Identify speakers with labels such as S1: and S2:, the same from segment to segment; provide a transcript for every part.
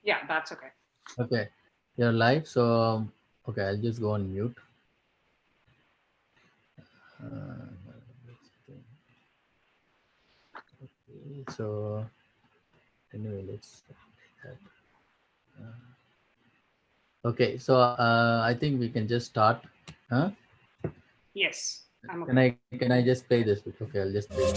S1: Yeah, that's okay.
S2: Okay, you're live. So, okay, I'll just go on mute. Okay, so anyway, let's. Okay, so I think we can just start. Huh?
S1: Yes, I'm
S2: Can
S1: okay.
S2: I just play this? Okay, I'll just play.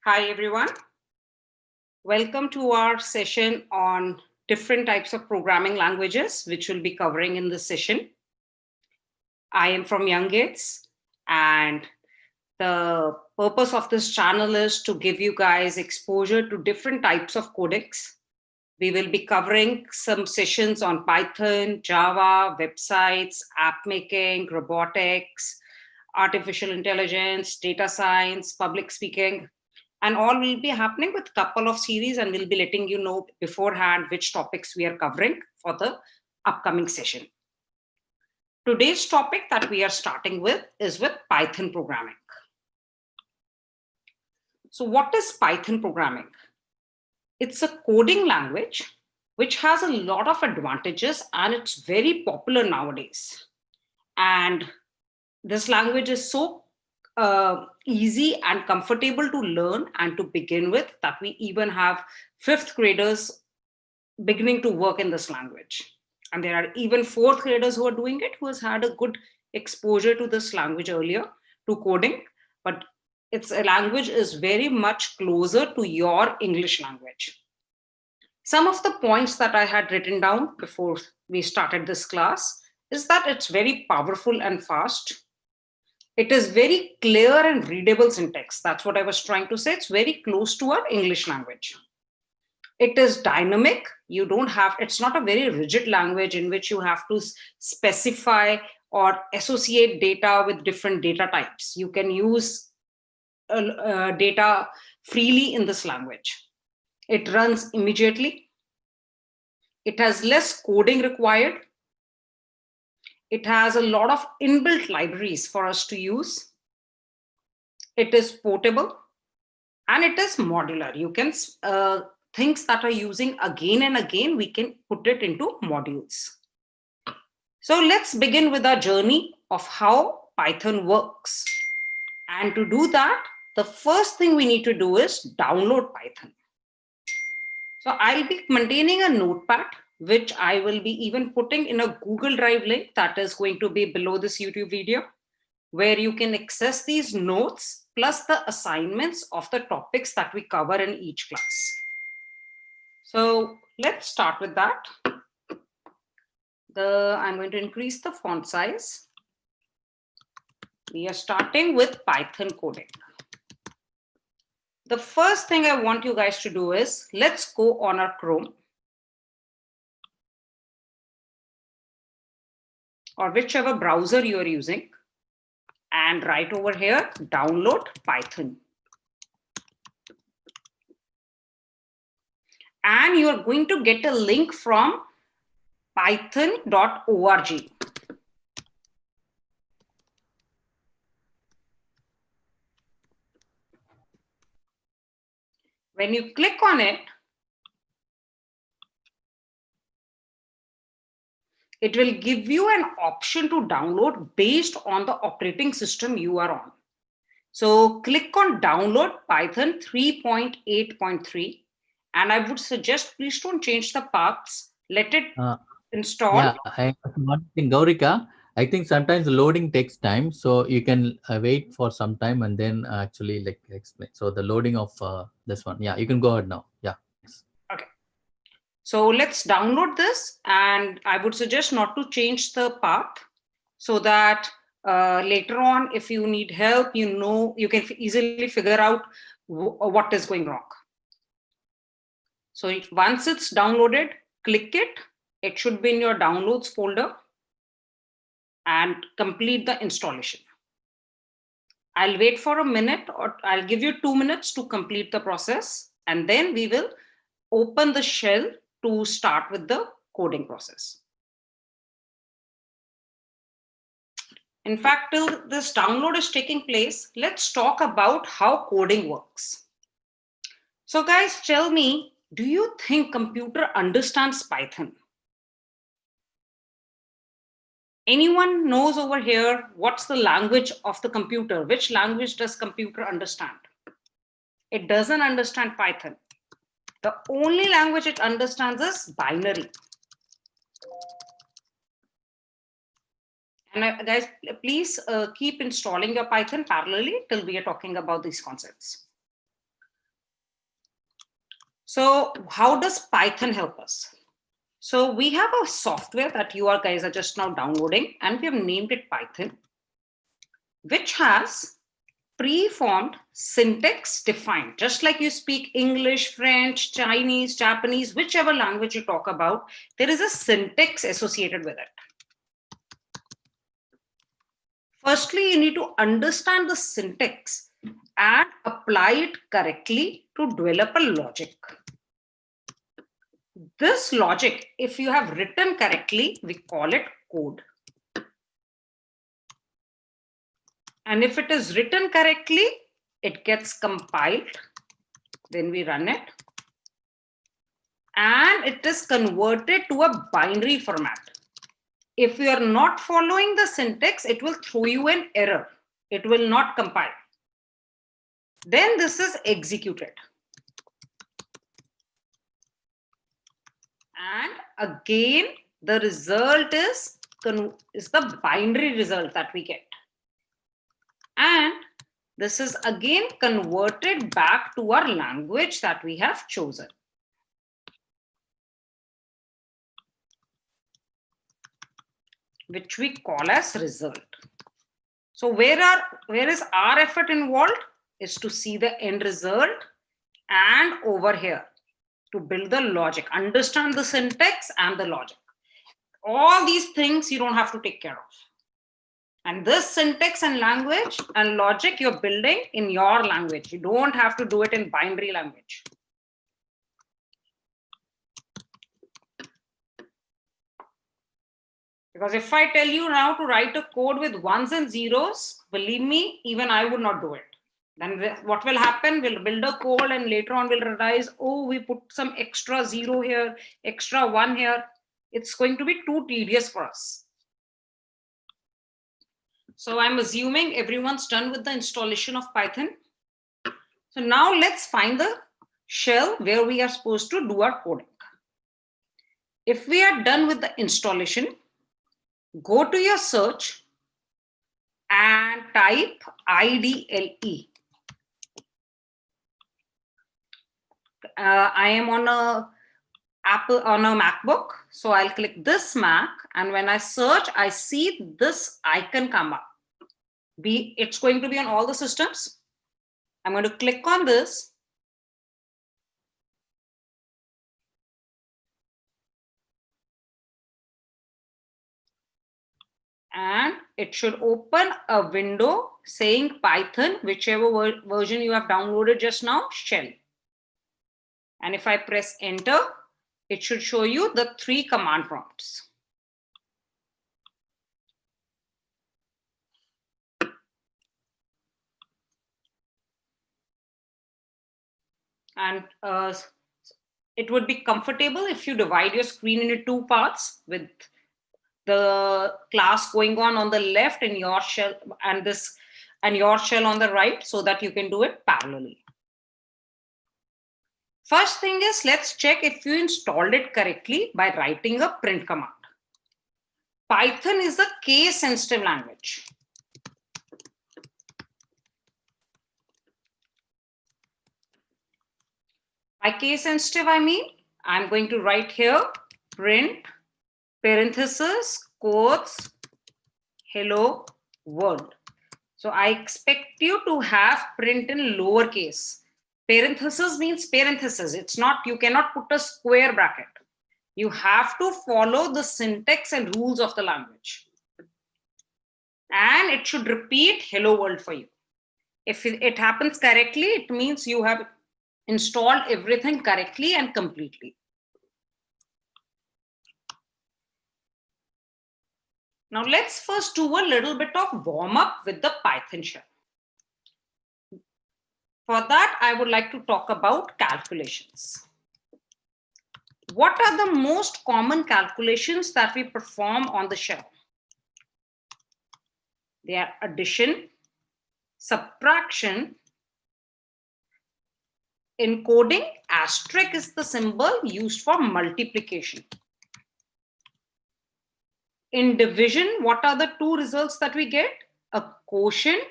S1: Hi, everyone. Welcome to our session on different types of programming languages, which we'll be covering in this session. I am from Young Gates, and the purpose of this channel is to give you guys exposure to different types of codecs. We will be covering some sessions on Python, Java, websites, app making, robotics, artificial intelligence, data science, public speaking, and all will be happening with a couple of series, and we'll be letting you know beforehand which topics we are covering for the upcoming session. Today's topic that we are starting with is with Python programming. So what is Python programming? It's a coding language which has a lot of advantages, and it's very popular nowadays. And this language is so easy and comfortable to learn and to begin with that we even have fifth graders beginning to work in this language. And there are even fourth graders who are doing it, who has had a good exposure to this language earlier, to coding. But its a language is very much closer to your English language. Some of the points that I had written down before we started this class is that it's very powerful and fast. It is very clear and readable syntax. That's what I was trying to say. It's very close to our English language. It is dynamic. You don't have, it's not a very rigid language in which you have to specify or associate data with different data types. You can use data freely in this language. It runs immediately. It has less coding required. It has a lot of inbuilt libraries for us to use. It is portable and it is modular. You can things that are using again and again, we can put it into modules. So let's begin with our journey of how Python works. And to do that, the first thing we need to do is download Python. So I'll be maintaining a notepad, which I will be even putting in a Google Drive link that is going to be below this YouTube video, where you can access these notes plus the assignments of the topics that we cover in each class. So let's start with that. I'm going to increase the font size. We are starting with Python coding. The first thing I want you guys to do is, let's go on our Chrome or whichever browser you are using, and right over here, download Python. And you are going to get a link from python.org. When you click on it, it will give you an option to download based on the operating system you are on. So click on download Python 3.8.3. And I would suggest, please don't change the paths. Let it install.
S2: Yeah, I not think Gaurika. I think sometimes loading takes time, so you can wait for some time and then actually like explain. So the loading of this one, yeah, you can go ahead now. Yeah, thanks.
S1: Okay. So let's download this, and I would suggest not to change the path so that later on, if you need help, you can easily figure out what is going wrong. So once it's downloaded, click it. It should be in your downloads folder and complete the installation. I'll wait for a minute, or I'll give you 2 minutes to complete the process, and then we will open the shell to start with the coding process. In fact, till this download is taking place, let's talk about how coding works. So guys, tell me, do you think computer understands Python? Anyone knows over here what's the language of the computer? Which language does computer understand? It doesn't understand Python. The only language it understands is binary. And guys, please keep installing your Python parallelly till we are talking about these concepts. So how does Python help us? So we have a software that you guys are just now downloading, and we have named it Python, which has preformed syntax defined. Just like you speak English, French, Chinese, Japanese, whichever language you talk about, there is a syntax associated with it. Firstly, you need to understand the syntax and apply it correctly to develop a logic. This logic, if you have written correctly, we call it code. And if it is written correctly, it gets compiled. Then we run it. And it is converted to a binary format. If you are not following the syntax, it will throw you an error. It will not compile. Then this is executed. And again, the result is the binary result that we get. And this is again converted back to our language that we have chosen. Which we call as result. So where is our effort involved? Is to see the end result, and over here to build the logic, understand the syntax and the logic. All these things you don't have to take care of. And this syntax and language and logic you're building in your language. You don't have to do it in binary language. Because if I tell you now to write a code with ones and zeros, believe me, even I would not do it. Then what will happen? We'll build a code and later on we'll realize, oh, we put some extra zero here, extra one here. It's going to be too tedious for us. So I'm assuming everyone's done with the installation of Python. So now let's find the shell where we are supposed to do our coding. If we are done with the installation, go to your search and type IDLE. I am on a MacBook, so I'll click this Mac, and when I search, I see this icon come up. It's going to be on all the systems. I'm going to click on this. And it should open a window saying Python, whichever version you have downloaded just now, shell. And if I press enter, it should show you the 3 command prompts. And it would be comfortable if you divide your screen into 2 parts with the class going on the left and your shell and your shell on the right, so that you can do it parallelly. First thing is, let's check if you installed it correctly by writing a print command. Python is a case sensitive language. By case sensitive, I mean, I'm going to write here print parenthesis quotes hello world. So I expect you to have print in lowercase. Parenthesis means parenthesis. It's not, you cannot put a square bracket. You have to follow the syntax and rules of the language. And it should repeat hello world for you. If it happens correctly, it means you have installed everything correctly and completely. Now let's first do a little bit of warm up with the Python shell. For that, I would like to talk about calculations. What are the most common calculations that we perform on the shell? They are addition, subtraction. In coding, asterisk is the symbol used for multiplication. In division, what are the two results that we get? A quotient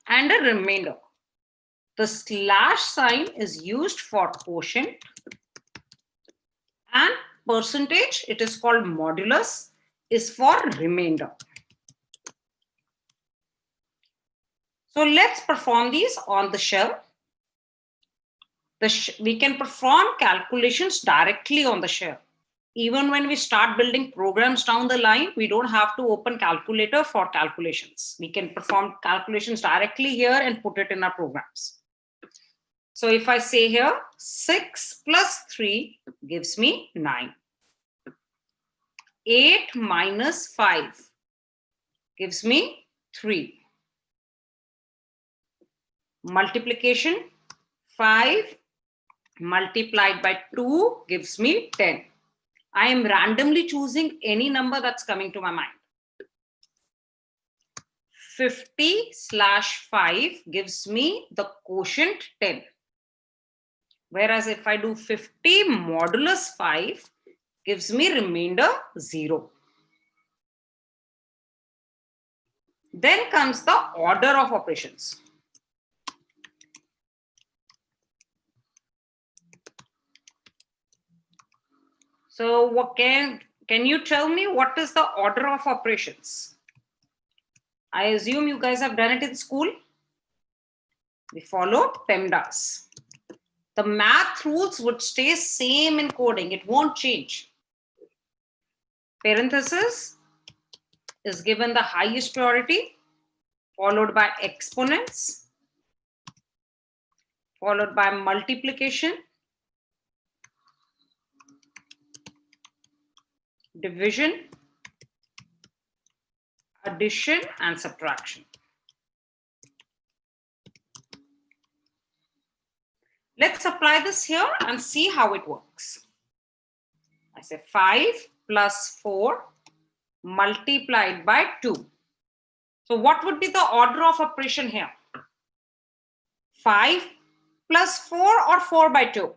S1: and a remainder. The slash sign is used for quotient, and percentage, it is called modulus, is for remainder. So let's perform these on the shell. We can perform calculations directly on the shell. Even when we start building programs down the line, we don't have to open calculator for calculations. We can perform calculations directly here and put it in our programs. So if I say here, 6 plus 3 gives me 9. 8 minus 5 gives me 3. Multiplication, 5 multiplied by 2 gives me 10. I am randomly choosing any number that's coming to my mind. 50/5 gives me the quotient 10. Whereas if I do 50 modulus 5, gives me remainder 0. Then comes the order of operations. So what can you tell me what is the order of operations? I assume you guys have done it in school. We follow PEMDAS. The math rules would stay same in coding. It won't change. Parenthesis is given the highest priority, followed by exponents, followed by multiplication, division, addition, and subtraction. Let's apply this here and see how it works. I say 5 plus 4 multiplied by 2. So what would be the order of operation here? 5 plus 4 or 4 by 2?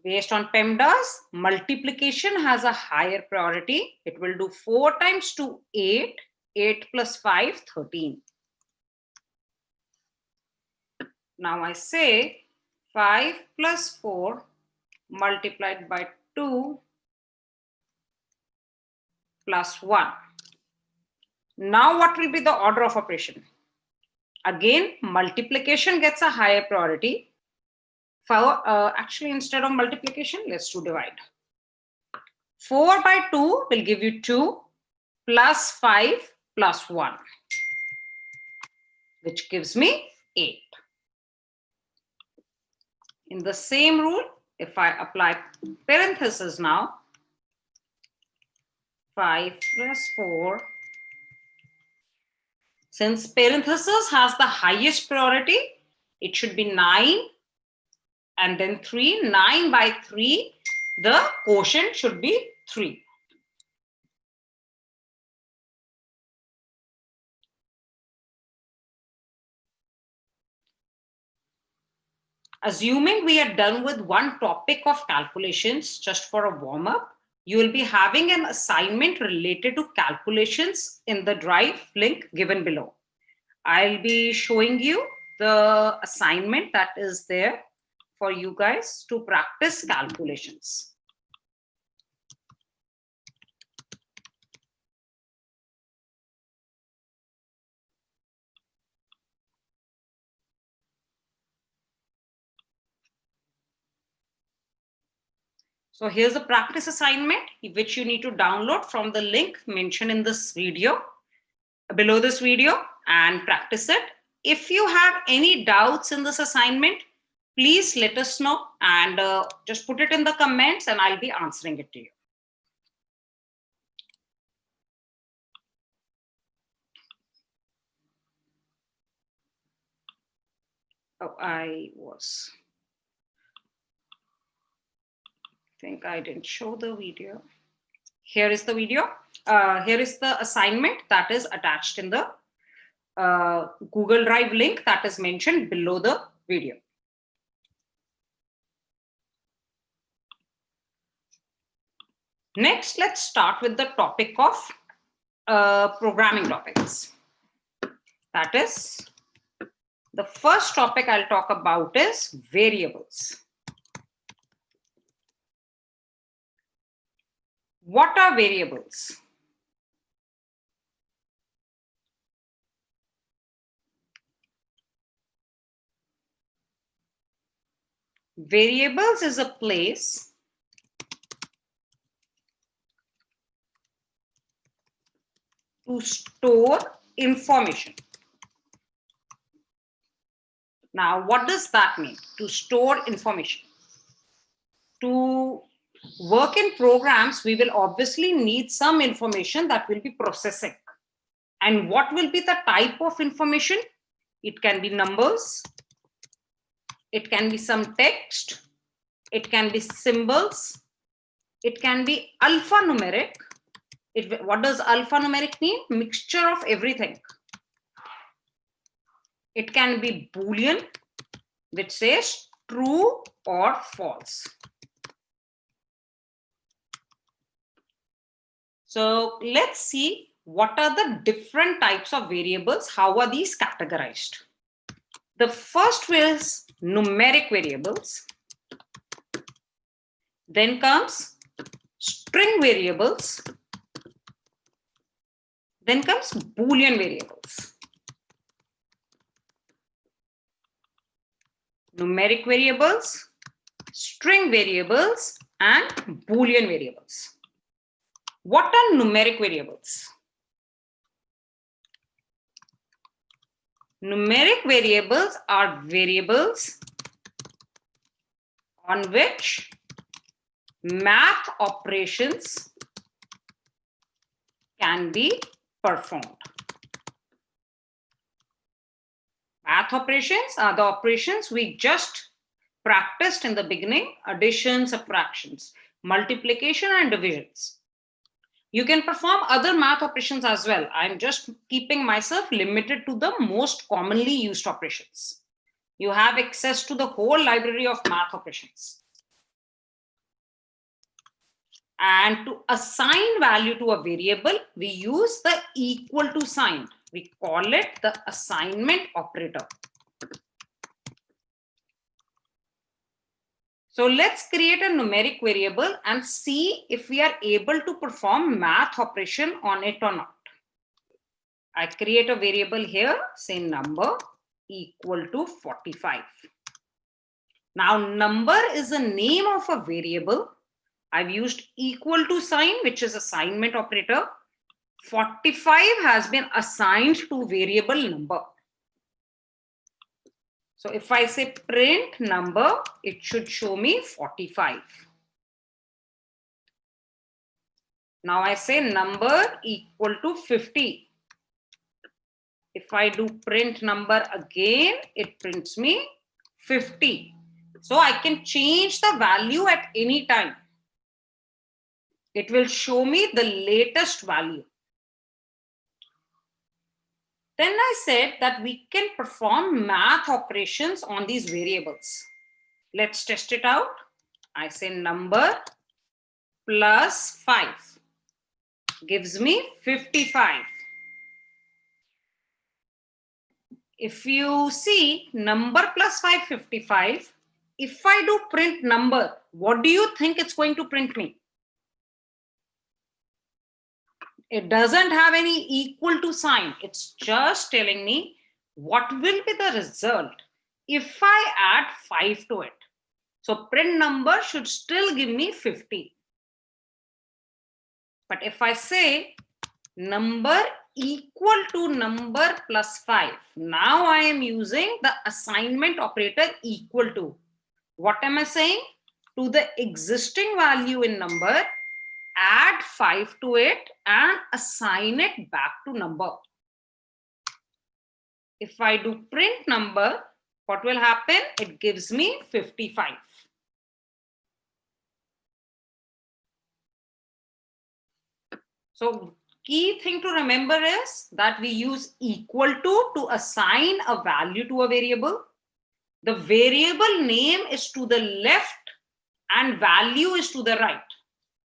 S1: Based on PEMDAS, multiplication has a higher priority. It will do 4 times 2, 8. 8 plus 5, 13. Now I say 5 plus 4 multiplied by 2 plus 1. Now what will be the order of operation? Again, multiplication gets a higher priority. Actually, instead of multiplication, let's do divide. 4 by 2 will give you 2 plus 5 plus 1, which gives me 8. In the same rule, if I apply parentheses now, 5 plus 4, since parentheses has the highest priority, it should be 9 and then 3. 9 by 3, the quotient should be 3. Assuming we are done with one topic of calculations, just for a warm up, you will be having an assignment related to calculations in the Drive link given below. I'll be showing you the assignment that is there for you guys to practice calculations. So here's a practice assignment which you need to download from the link mentioned in this video, below this video, and practice it. If you have any doubts in this assignment, please let us know and just put it in the comments and I'll be answering it to you. Oh, I think I didn't show the video. Here is the video. Here is the assignment that is attached in the Google Drive link that is mentioned below the video. Next, let's start with the topic of programming topics. That is, the first topic I'll talk about is variables. What are variables? Variables is a place to store information. Now, what does that mean? To store information. To work in programs, we will obviously need some information that will be processing. And what will be the type of information? It can be numbers. It can be some text. It can be symbols. It can be alphanumeric. What does alphanumeric mean? Mixture of everything. It can be Boolean, which says true or false. So let's see what are the different types of variables. How are these categorized? The first is numeric variables. Then comes string variables. Then comes Boolean variables. Numeric variables, string variables, and Boolean variables. What are numeric variables? Numeric variables are variables on which math operations can be performed. Math operations are the operations we just practiced in the beginning: addition, subtractions, multiplication, and divisions. You can perform other math operations as well. I'm just keeping myself limited to the most commonly used operations. You have access to the whole library of math operations. And to assign value to a variable, we use the equal to sign. We call it the assignment operator. So let's create a numeric variable and see if we are able to perform math operation on it or not. I create a variable here, say number equal to 45. Now number is the name of a variable. I've used equal to sign, which is assignment operator. 45 has been assigned to variable number. So if I say print number, it should show me 45. Now I say number equal to 50. If I do print number again, it prints me 50. So I can change the value at any time. It will show me the latest value. Then I said that we can perform math operations on these variables. Let's test it out. I say number plus 5 gives me 55. If you see number plus 5, 55, if I do print number, what do you think it's going to print me? It doesn't have any equal to sign. It's just telling me what will be the result if I add 5 to it. So print number should still give me 50. But if I say number equal to number plus 5, now I am using the assignment operator equal to. What am I saying? To the existing value in number, add 5 to it and assign it back to number. If I do print number, what will happen? It gives me 55. So key thing to remember is that we use equal to assign a value to a variable. The variable name is to the left and value is to the right.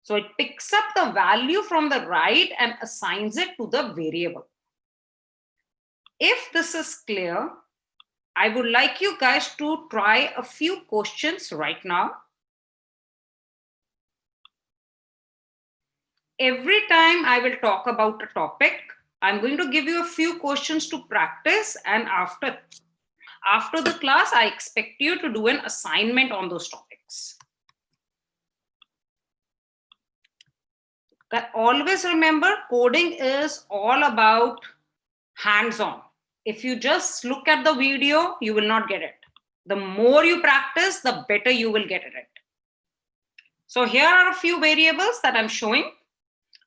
S1: So it picks up the value from the right and assigns it to the variable. If this is clear, I would like you guys to try a few questions right now. Every time I will talk about a topic, I'm going to give you a few questions to practice, and after the class, I expect you to do an assignment on those topics. Always remember, coding is all about hands-on. If you just look at the video, you will not get it. The more you practice, the better you will get at it. So here are a few variables that I'm showing.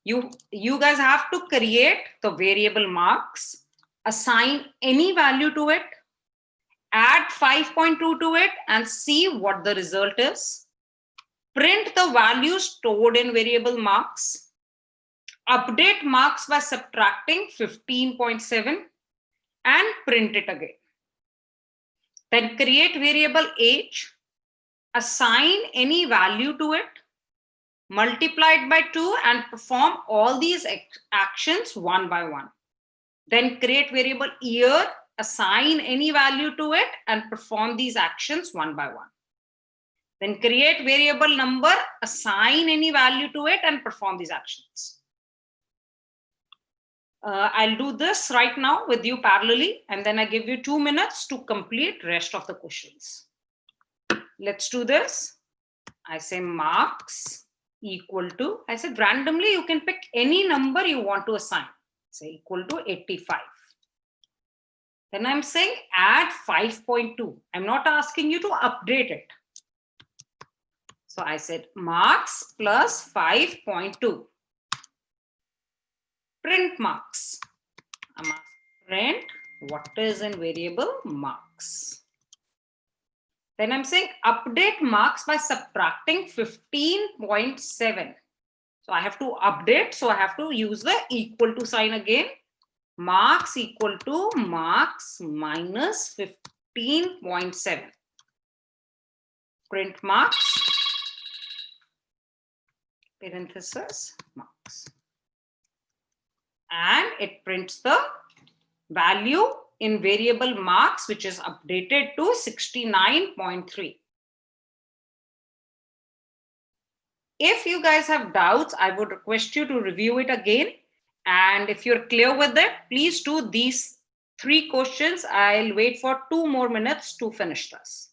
S1: You guys have to create the variable marks, assign any value to it, add 5.2 to it and see what the result is. Print the value stored in variable marks. Update marks by subtracting 15.7 and print it again. Then create variable age, assign any value to it, multiply it by 2 and perform all these actions one by one. Then create variable year, assign any value to it and perform these actions one by one. Then create variable number, assign any value to it and perform these actions. I'll do this right now with you parallelly, and then I give you 2 minutes to complete rest of the questions. Let's do this. I say marks equal to, I said randomly you can pick any number you want to assign. Say equal to 85. Then I'm saying add 5.2. I'm not asking you to update it. So I said marks plus 5.2. Print marks. I'm asking print what is in variable marks. Then I'm saying update marks by subtracting 15.7. So I have to update. So I have to use the equal to sign again. Marks equal to marks minus 15.7. Print marks, parenthesis, marks. And it prints the value in variable marks, which is updated to 69.3. If you guys have doubts, I would request you to review it again. And if you're clear with it, please do these 3 questions. I'll wait for 2 more minutes to finish this.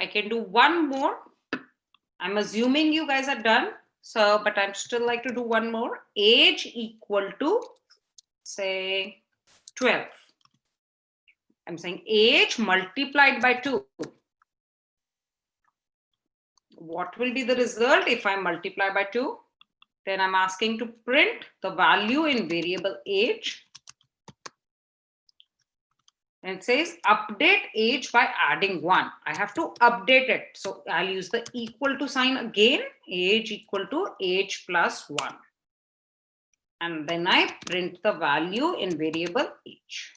S1: I can do one more. I'm assuming you guys are done. So, but I'm still like to do one more. Age equal to, say, 12. I'm saying age multiplied by 2. What will be the result if I multiply by 2? Then I'm asking to print the value in variable age. And it says update age by adding 1. I have to update it. So I'll use the equal to sign again. Age equal to age plus 1. And then I print the value in variable age.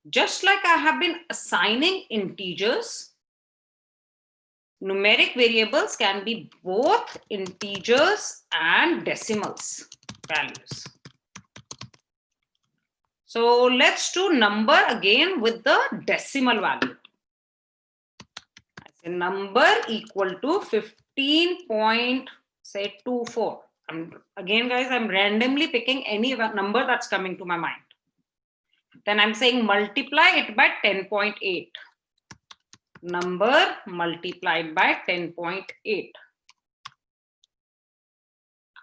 S1: Just like I have been assigning integers, numeric variables can be both integers and decimals values. So let's do number again with the decimal value. I say number equal to 15.24. Again, guys, I'm randomly picking any number that's coming to my mind. Then I'm saying multiply it by 10.8. Number multiplied by 10.8.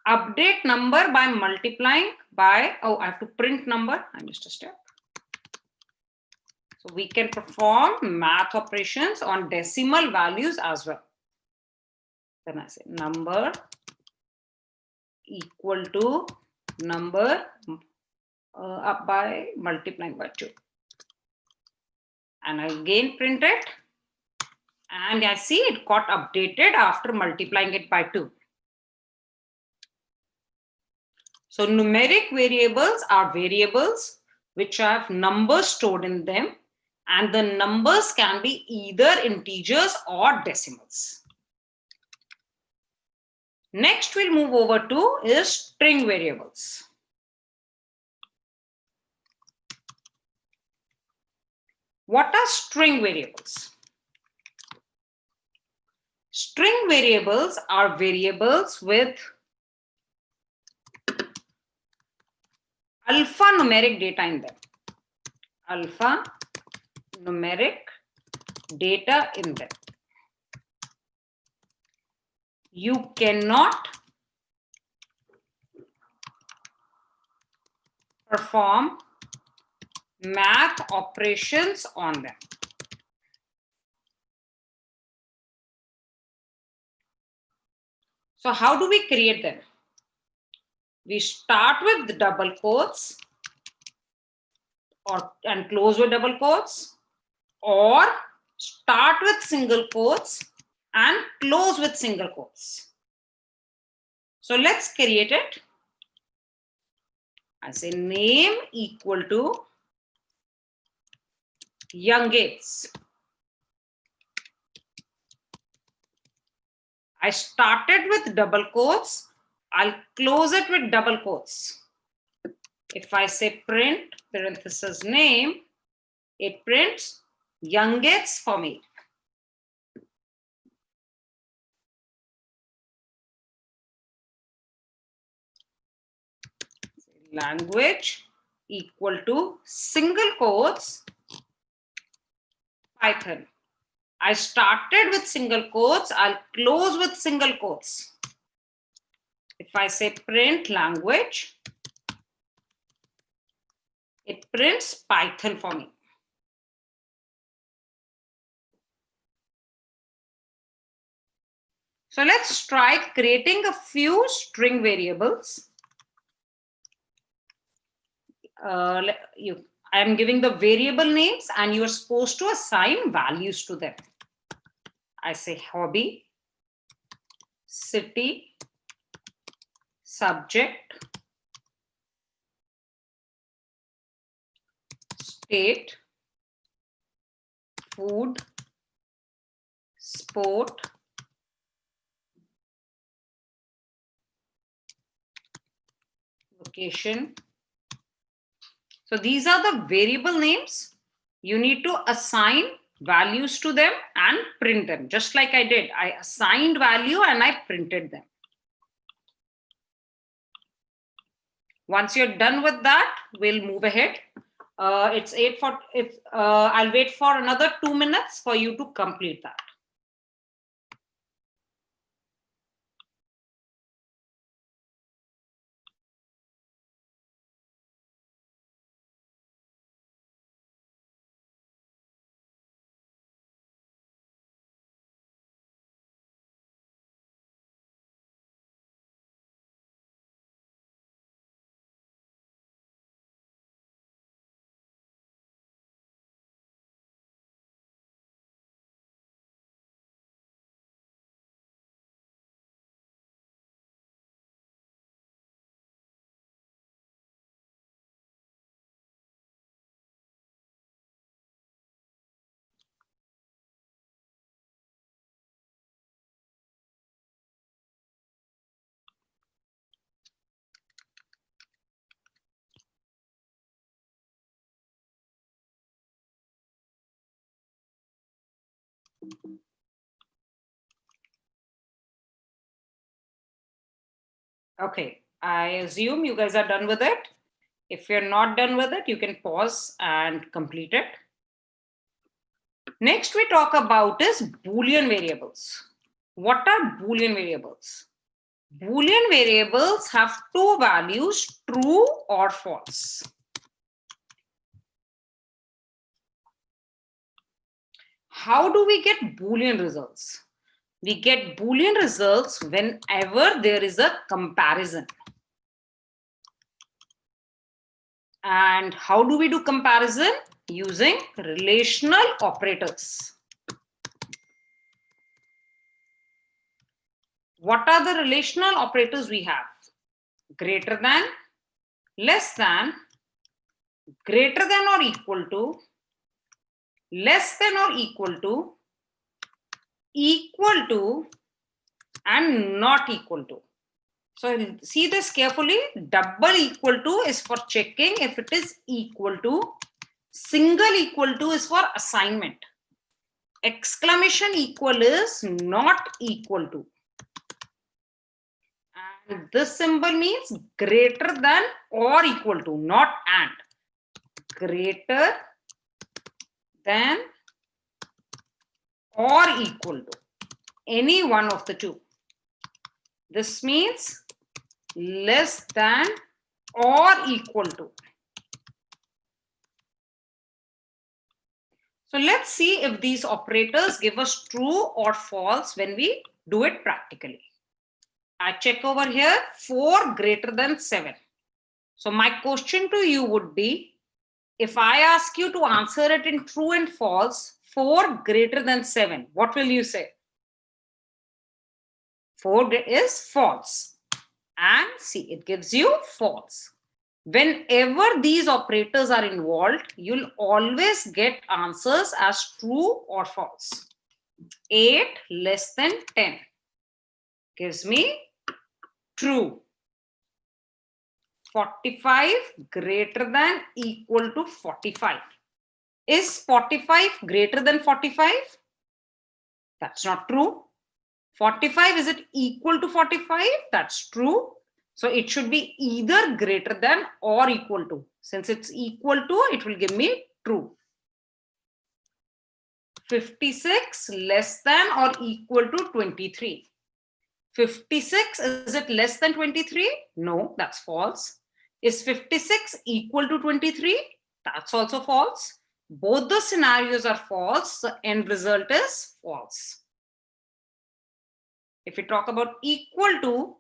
S1: Update number by multiplying by, oh, I have to print number. I missed a step. So we can perform math operations on decimal values as well. Then I say number equal to number up by multiplying by 2. And I again print it. And I see it got updated after multiplying it by 2. So numeric variables are variables which have numbers stored in them, and the numbers can be either integers or decimals. Next, we'll move over to is string variables. What are string variables? String variables are variables with alphanumeric data in them. Alphanumeric data in them. You cannot perform math operations on them. So how do we create them? We start with the double quotes and close with double quotes, or start with single quotes and close with single quotes. So let's create it. I say name equal to youngest. I started with double quotes. I'll close it with double quotes. If I say print parenthesis name, it prints youngest for me. Language equal to single quotes Python. I started with single quotes. I'll close with single quotes. If I say print language, it prints Python for me. So let's try creating a few string variables. I am giving the variable names and you are supposed to assign values to them. I say hobby, city, subject, state, food, sport, location. So these are the variable names. You need to assign values to them and print them, just like I did. I assigned value and I printed them. Once you're done with that, we'll move ahead. It's 8:40. I'll wait for another 2 minutes for you to complete that. Okay, I assume you guys are done with it. If you're not done with it, you can pause and complete it. Next we talk about is Boolean variables. What are Boolean variables? Boolean variables have two values, true or false. How do we get Boolean results? We get Boolean results whenever there is a comparison. And how do we do comparison? Using relational operators. What are the relational operators we have? Greater than, less than, greater than or equal to, less than or equal to, and not equal to. So see this carefully. Double equal to is for checking if it is equal to. Single equal to is for assignment. Exclamation equal is not equal to. And this symbol means greater than or equal to, not and. Greater than or equal to. Any one of the two. This means less than or equal to. So let's see if these operators give us true or false when we do it practically. I check over here, 4 greater than 7. So my question to you would be, if I ask you to answer it in true and false, 4 greater than 7, what will you say? 4 is false. And see, it gives you false. Whenever these operators are involved, you'll always get answers as true or false. 8 less than 10 gives me true. 45 greater than equal to 45. Is 45 greater than 45? That's not true. 45, is it equal to 45? That's true. So it should be either greater than or equal to. Since it's equal to, it will give me true. 56 less than or equal to 23. 56, is it less than 23? No, that's false. Is 56 equal to 23? That's also false. Both the scenarios are false. The end result is false. If we talk about equal to,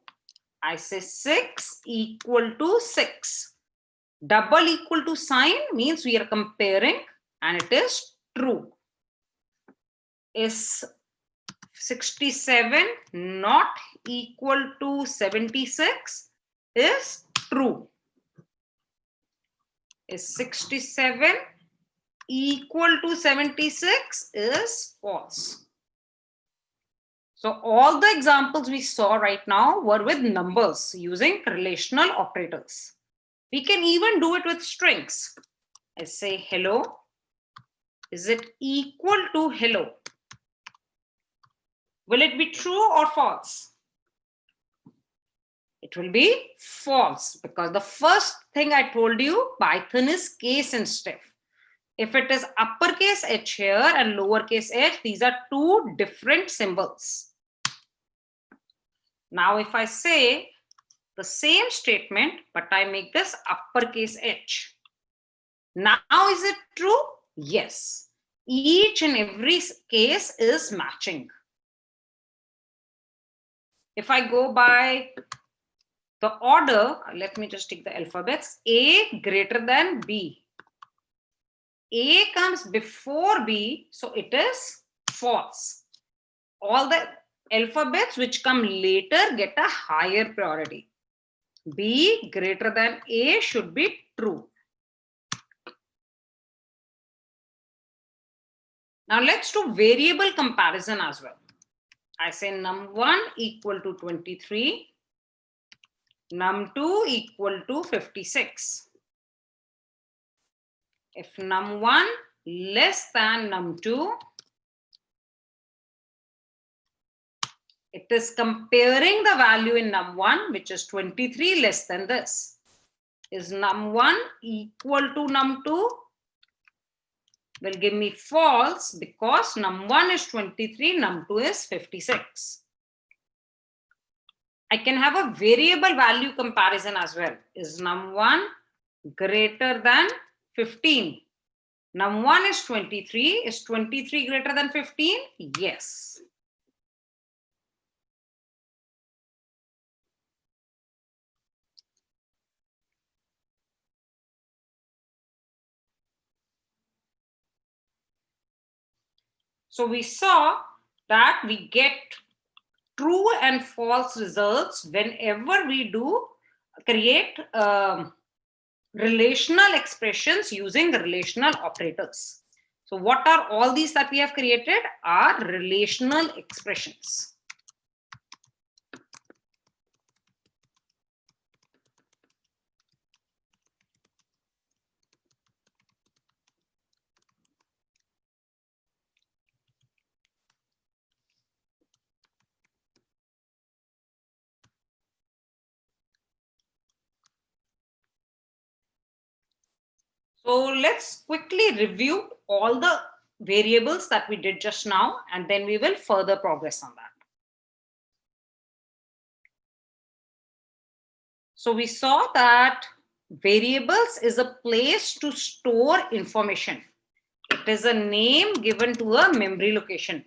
S1: I say 6 equal to 6. Double equal to sign means we are comparing and it is true. Is 67 not equal to 76? Is true. Is 67 equal to 76? Is false. So all the examples we saw right now were with numbers using relational operators. We can even do it with strings. I say hello. Is it equal to hello? Will it be true or false? It will be false, because the first thing I told you, Python is case sensitive. If it is uppercase H here and lowercase h, these are two different symbols. Now, if I say the same statement, but I make this uppercase H, now is it true? Yes. Each and every case is matching. If I go by the order, let me just take the alphabets. A greater than B. A comes before B, so it is false. All the alphabets which come later get a higher priority. B greater than A should be true. Now let's do variable comparison as well. I say num1 equal to 23, num2 equal to 56. If num1 less than num2, it is comparing the value in num1, which is 23, less than this. Is num1 equal to num2? Will give me false, because num1 is 23, num2 is 56. I can have a variable value comparison as well. Is num1 greater than 15? Num1 is 23. Is 23 greater than 15? Yes. So we saw that we get true and false results whenever we do create relational expressions using relational operators. So what are all these that we have created? Are relational expressions. So let's quickly review all the variables that we did just now, and then we will further progress on that. So we saw that variables is a place to store information. It is a name given to a memory location,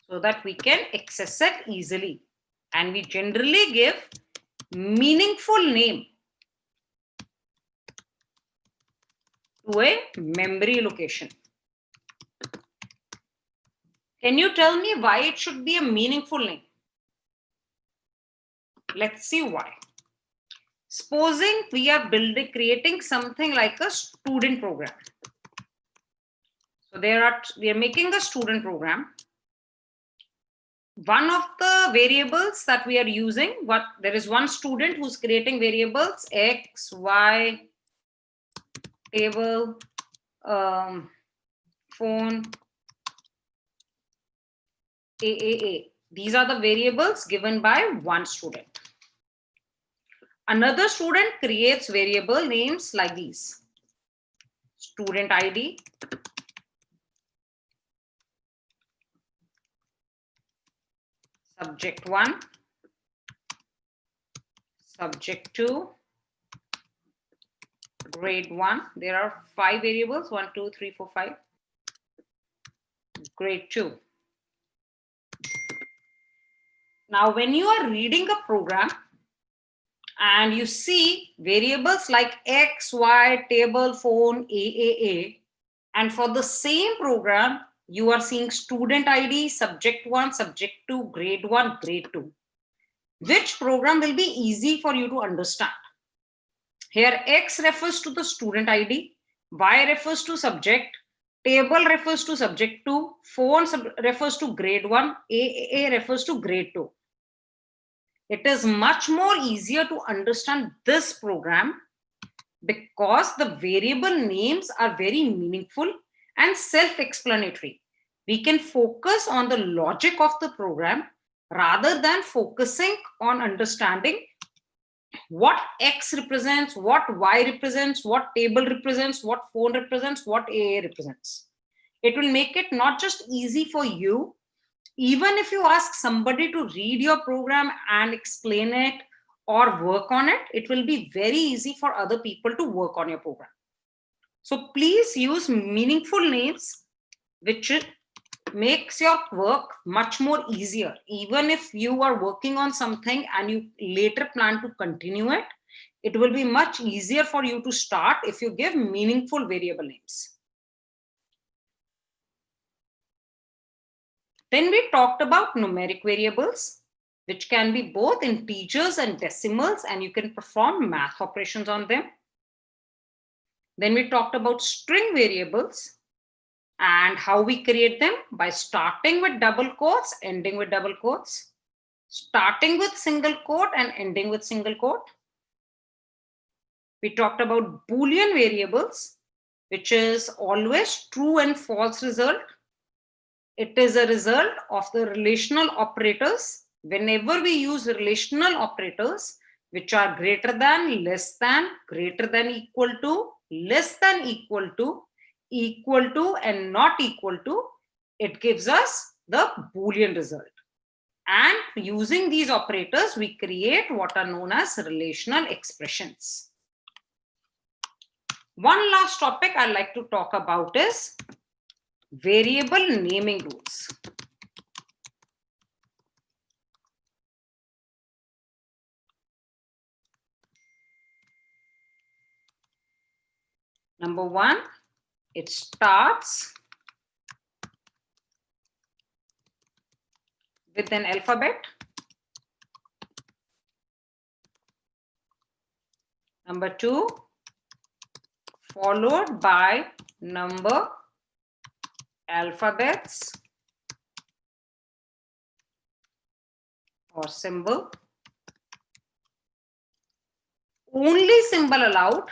S1: so that we can access it easily. And we generally give meaningful name to a memory location. Can you tell me why it should be a meaningful name? Let's see why. Supposing we are creating something like a student program. So we are making a student program. One of the variables that we are using, there is one student who's creating variables X, Y, table, phone, AAA. These are the variables given by one student. Another student creates variable names like these. Student ID, subject 1, subject 2, grade 1. There are 5 variables, 1, 2, 3, 4, 5. Grade 2. Now, when you are reading a program and you see variables like X, Y, table, phone, AAA, and for the same program, you are seeing student ID, subject 1, subject 2, grade 1, grade 2. Which program will be easy for you to understand? Here, X refers to the student ID, Y refers to subject, table refers to subject 2, phone refers to grade 1, AAA refers to grade 2. It is much more easier to understand this program because the variable names are very meaningful and self-explanatory. We can focus on the logic of the program rather than focusing on understanding what X represents, what Y represents, what table represents, what phone represents, what AA represents. It will make it not just easy for you. Even if you ask somebody to read your program and explain it or work on it, it will be very easy for other people to work on your program. So please use meaningful names, which makes your work much more easier. Even if you are working on something and you later plan to continue it, it will be much easier for you to start if you give meaningful variable names. Then we talked about numeric variables, which can be both integers and decimals, and you can perform math operations on them. Then we talked about string variables and how we create them by starting with double quotes, ending with double quotes, starting with single quote and ending with single quote. We talked about Boolean variables, which is always true and false result. It is a result of the relational operators. Whenever we use relational operators, which are greater than, less than, greater than equal to, less than equal to, and not equal to, it gives us the Boolean result. And using these operators, we create what are known as relational expressions. One last topic I'd like to talk about is variable naming rules. Number one, it starts with an alphabet. Number two, followed by number, alphabets, or symbol. Only symbol allowed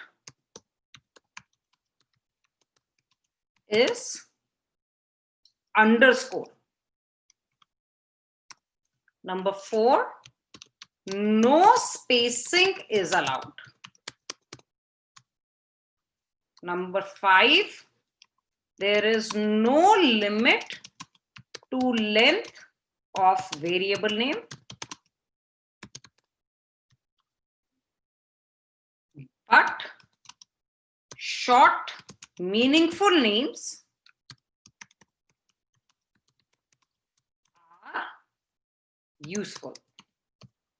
S1: is underscore. Number four, no spacing is allowed. Number five, there is no limit to length of variable name. But short, meaningful names are useful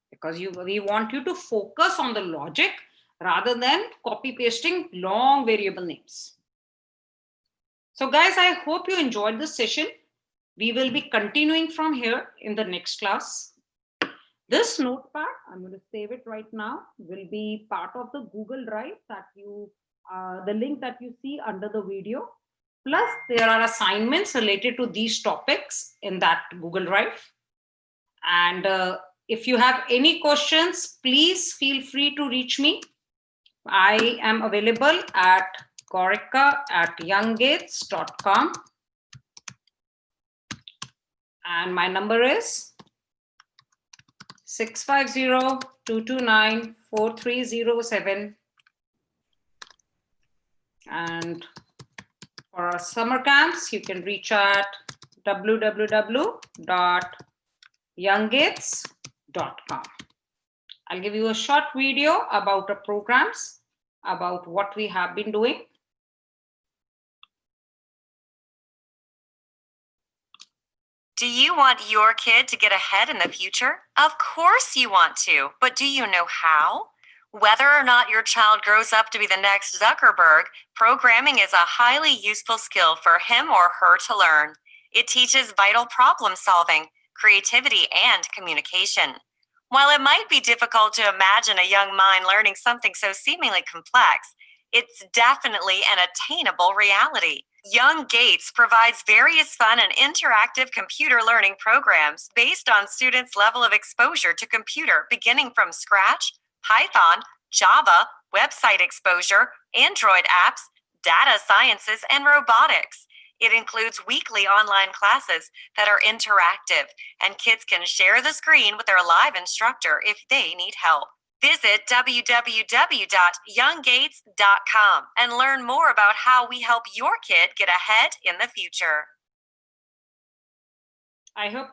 S1: because we want you to focus on the logic rather than copy pasting long variable names. So guys, I hope you enjoyed this session. We will be continuing from here in the next class. This notepad, I'm going to save it right now, will be part of the Google Drive that the link that you see under the video. Plus, there are assignments related to these topics in that Google Drive. And if you have any questions, please feel free to reach me. I am available at gorika@younggates.com. And my number is 650-229-4307. And for our summer camps, you can reach at www.younggates.com. I'll give you a short video about the programs, about what we have been doing.
S3: Do you want your kid to get ahead in the future? Of course you want to, but do you know how? Whether or not your child grows up to be the next Zuckerberg, programming is a highly useful skill for him or her to learn. It teaches vital problem solving, creativity, and communication. While it might be difficult to imagine a young mind learning something so seemingly complex, it's definitely an attainable reality. Young Gates provides various fun and interactive computer learning programs based on students' level of exposure to computer, beginning from Scratch, Python, Java, website exposure, Android apps, data sciences, and robotics. It includes weekly online classes that are interactive, and kids can share the screen with their live instructor if they need help. Visit www.younggates.com and learn more about how we help your kid get ahead in the future.
S1: I hope